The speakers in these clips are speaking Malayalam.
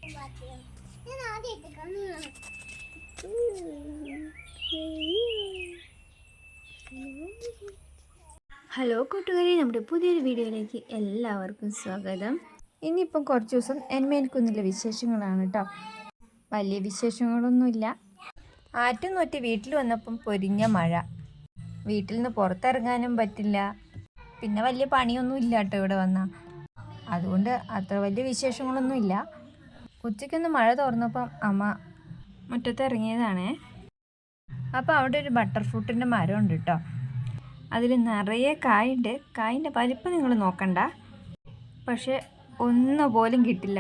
ഹലോ കൂട്ടുകാരെ, നമ്മുടെ പുതിയൊരു വീഡിയോയിലേക്ക് എല്ലാവർക്കും സ്വാഗതം. ഇനിയിപ്പം കുറച്ച് ദിവസം എനിക്കൊന്നുമില്ല വിശേഷങ്ങളാണ് കേട്ടോ. വലിയ വിശേഷങ്ങളൊന്നുമില്ല. ആറ്റും നോറ്റി വീട്ടിൽ വന്നപ്പം പൊരിഞ്ഞ മഴ, വീട്ടിൽ നിന്ന് പുറത്തിറങ്ങാനും പറ്റില്ല. പിന്നെ വലിയ പണിയൊന്നും ഇല്ല കേട്ടോ ഇവിടെ വന്നാൽ, അതുകൊണ്ട് അത്ര വലിയ വിശേഷങ്ങളൊന്നുമില്ല. ഉച്ചയ്ക്കൊന്ന് മഴ തോർന്നപ്പം അമ്മ മുറ്റത്ത് ഇറങ്ങിയതാണേ. അപ്പോൾ അവിടെ ഒരു ബട്ടർ ഫ്രൂട്ടിൻ്റെ മരം ഉണ്ട് കേട്ടോ. അതിൽ നിറയെ കായുണ്ട്. കായിൻ്റെ വലിപ്പം നിങ്ങൾ നോക്കണ്ട, പക്ഷെ ഒന്നുപോലും കിട്ടില്ല.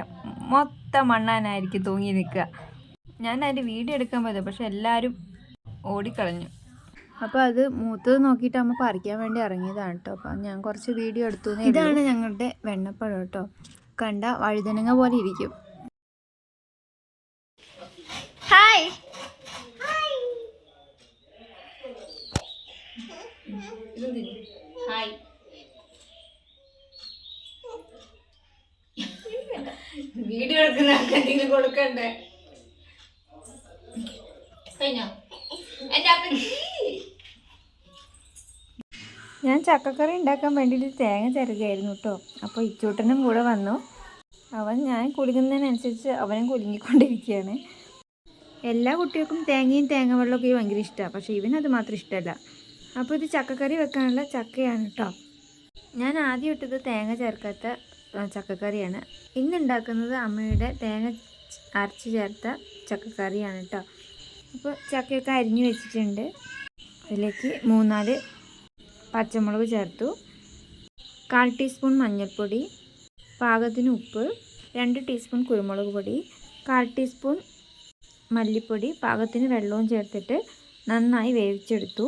മൊത്തം മണ്ണാനായിരിക്കും തൂങ്ങി നിൽക്കുക. ഞാൻ അതിൻ്റെ വീഡിയോ എടുക്കാൻ പോയത്, പക്ഷെ എല്ലാവരും ഓടിക്കളഞ്ഞു. അപ്പോൾ അത് മൂത്തത് നോക്കിയിട്ട് അമ്മ പറിക്കാൻ വേണ്ടി ഇറങ്ങിയതാണ് കേട്ടോ. അപ്പം ഞാൻ കുറച്ച് വീഡിയോ എടുത്തു. ഇതാണ് ഞങ്ങളുടെ വെണ്ണപ്പഴം കേട്ടോ. കണ്ട വഴുതനങ്ങ പോലെ ഇരിക്കും. Hi, hi. വീഡിയോ എടുക്കുന്ന ആൾക്ക് എന്തെങ്കിലും കൊടുക്കണ്ടേ? കഴിഞ്ഞോ? ഞാൻ ചക്കക്കറി ഉണ്ടാക്കാൻ വേണ്ടിയിട്ട് തേങ്ങ ചിരകയായിരുന്നു കേട്ടോ. അപ്പോൾ ഇച്ചൂട്ടനും കൂടെ വന്നു. ഞാൻ കുലുങ്ങുന്നതിനനുസരിച്ച് അവനും കുലുങ്ങിക്കൊണ്ടിരിക്കുകയാണ്. എല്ലാ കുട്ടികൾക്കും തേങ്ങയും തേങ്ങ വെള്ളമൊക്കെ ഭയങ്കര ഇഷ്ടമാണ്, പക്ഷേ ഇവനത് മാത്രം ഇഷ്ടമല്ല. അപ്പോൾ ഇത് ചക്കക്കറി വെക്കാനുള്ള ചക്കയാണ് കേട്ടോ. ഞാൻ ആദ്യം ഇട്ടത് തേങ്ങ ചേർക്കാത്ത ചക്കക്കറിയാണ്. ഇന്നുണ്ടാക്കുന്നത് അമ്മയുടെ തേങ്ങ അരച്ച് ചേർത്ത ചക്കക്കറിയാണ് കേട്ടോ. അപ്പോൾ ചക്കയൊക്കെ അരിഞ്ഞു വെച്ചിട്ടുണ്ട്. അതിലേക്ക് 3-4 പച്ചമുളക് ചേർത്തു, 1/4 ടീസ്പൂൺ മഞ്ഞൾപ്പൊടി, പാകത്തിന് ഉപ്പ്, 2 ടീസ്പൂൺ കുരുമുളക് പൊടി, 1/4 ടീസ്പൂൺ മല്ലിപ്പൊടി, പാകത്തിന് വെള്ളവും ചേർത്തിട്ട് നന്നായി വേവിച്ചെടുത്തു.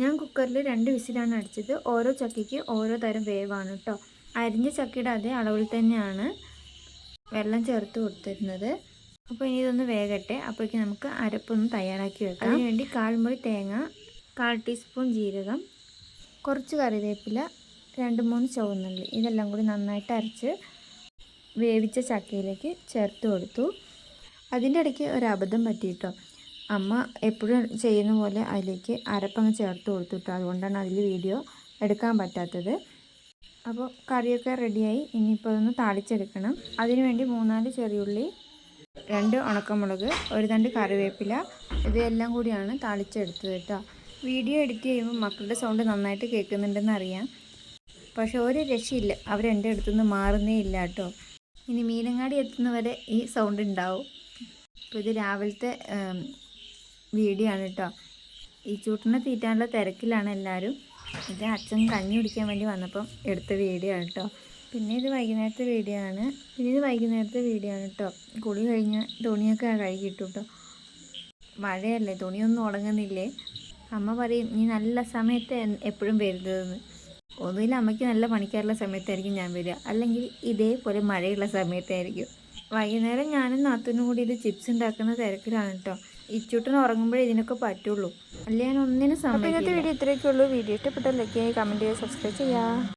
ഞാൻ കുക്കറിൽ 2 വിസിലാണ് അടിച്ചത്. ഓരോ ചക്കയ്ക്ക് ഓരോ തരം വേവാണ് കേട്ടോ. അരിഞ്ഞ ചക്കയുടെ അതേ അളവിൽ തന്നെയാണ് വെള്ളം ചേർത്ത് കൊടുത്തിരുന്നത്. അപ്പോൾ ഇനി ഇതൊന്ന് വേകട്ടെ. അപ്പോഴേക്ക് നമുക്ക് അരപ്പൊന്ന് തയ്യാറാക്കി വെക്കാം. അതിനുവേണ്ടി 1/4 മുറി തേങ്ങ, 1/4 ടീസ്പൂൺ ജീരകം, കുറച്ച് കറിവേപ്പില, 2-3 ചുവന്നുള്ളി, ഇതെല്ലാം കൂടി നന്നായിട്ട് അരച്ച് വേവിച്ച ചക്കയിലേക്ക് ചേർത്ത് കൊടുത്തു. അതിൻ്റെ ഇടയ്ക്ക് ഒരു അബദ്ധം പറ്റിയിട്ടോ. അമ്മ എപ്പോഴും ചെയ്യുന്ന പോലെ അതിലേക്ക് അരപ്പങ്ങ് ചേർത്ത് കൊടുത്തു കേട്ടോ. അതുകൊണ്ടാണ് അതിൽ വീഡിയോ എടുക്കാൻ പറ്റാത്തത്. അപ്പോൾ കറിയൊക്കെ റെഡിയായി. ഇനിയിപ്പോൾ അതൊന്ന് താളിച്ചെടുക്കണം. അതിനുവേണ്ടി 3-4 ചെറിയുള്ളി, 2 ഉണക്കമുളക്, 1 തണ്ട് കറിവേപ്പില, ഇതെല്ലാം കൂടിയാണ് താളിച്ചെടുത്തത് കേട്ടോ. വീഡിയോ എഡിറ്റ് ചെയ്യുമ്പോൾ മക്കളുടെ സൗണ്ട് നന്നായിട്ട് കേൾക്കുന്നുണ്ടെന്ന് അറിയാം, പക്ഷെ ഒരു രക്ഷയില്ല, അവരെൻ്റെ അടുത്തുനിന്ന് മാറുന്നേ ഇല്ല കേട്ടോ. ഇനി മീനങ്ങാടി എത്തുന്നവരെ ഈ സൗണ്ട് ഉണ്ടാവും. അപ്പോൾ ഇത് രാവിലത്തെ വീഡിയോ ആണ് കേട്ടോ. ഈ ചൂട്ടിനെ തീറ്റാനുള്ള തിരക്കിലാണ് എല്ലാവരും. ഇത് അച്ഛൻ കഞ്ഞി കുടിക്കാൻ വേണ്ടി വന്നപ്പം എടുത്ത വീഡിയോ ആണ് കേട്ടോ. പിന്നെ ഇത് വൈകുന്നേരത്തെ വീഡിയോ ആണ് കേട്ടോ. കുളി കഴിഞ്ഞ് തുണിയൊക്കെ കഴുകിയിട്ടു കേട്ടോ. മഴയല്ലേ, തുണിയൊന്നും ഉണങ്ങുന്നില്ലേ. അമ്മ പറയും നീ നല്ല സമയത്ത് എപ്പോഴും വരുന്നതെന്ന്. ഒന്നുമില്ല, അമ്മയ്ക്ക് നല്ല പണിക്കാറുള്ള സമയത്തായിരിക്കും ഞാൻ വരിക, അല്ലെങ്കിൽ ഇതേപോലെ മഴയുള്ള സമയത്തായിരിക്കും. വൈകുന്നേരം ഞാനും നാത്തൂനും കൂടി ഇത് ചിപ്സ് ഉണ്ടാക്കുന്ന തിരക്കിലാണ് കേട്ടോ. ഇച്ചൂട്ടൻ ഉറങ്ങുമ്പോഴേ ഇതിനൊക്കെ പറ്റുള്ളൂ, അല്ലെ ഞാൻ ഒന്നിനും സമയം. ഇന്നത്തെ വീഡിയോ ഇത്രയൊക്കെ ഉള്ളൂ. വീഡിയോ ഇഷ്ടപ്പെട്ടാൽ ലൈക്ക് ചെയ്യുക, കമൻറ്റ് ചെയ്യുക, സബ്സ്ക്രൈബ് ചെയ്യുക.